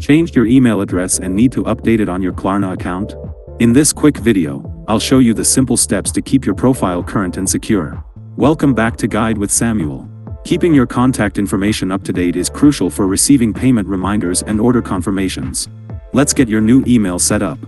Changed your email address and need to update it on your Klarna account? In this quick video, I'll show you the simple steps to keep your profile current and secure. Welcome back to Guide with Samuel. Keeping your contact information up to date is crucial for receiving payment reminders and order confirmations. Let's get your new email set up.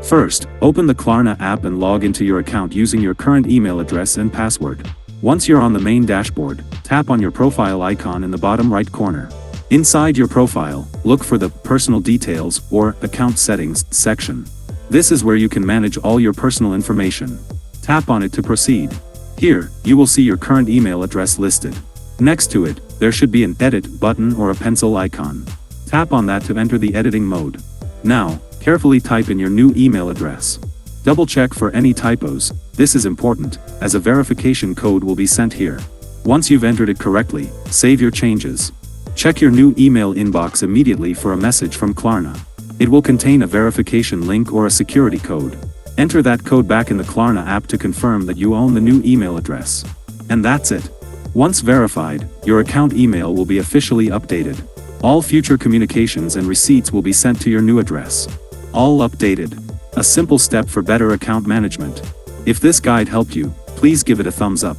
First, open the Klarna app and log into your account using your current email address and password. Once you're on the main dashboard, tap on your profile icon in the bottom right corner. Inside your profile, look for the Personal Details or Account Settings section. This is where you can manage all your personal information. Tap on it to proceed. Here, you will see your current email address listed. Next to it, there should be an Edit button or a pencil icon. Tap on that to enter the editing mode. Now, carefully type in your new email address. Double check for any typos. This is important, as a verification code will be sent here. Once you've entered it correctly, save your changes. Check your new email inbox immediately for a message from Klarna. It will contain a verification link or a security code. Enter that code back in the Klarna app to confirm that you own the new email address. And that's it. Once verified, your account email will be officially updated. All future communications and receipts will be sent to your new address. All updated. A simple step for better account management. If this guide helped you, please give it a thumbs up.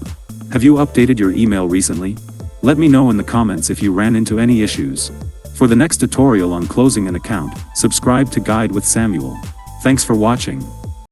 Have you updated your email recently? Let me know in the comments if you ran into any issues. For the next tutorial on closing an account, subscribe to Guide with Samuel. Thanks for watching.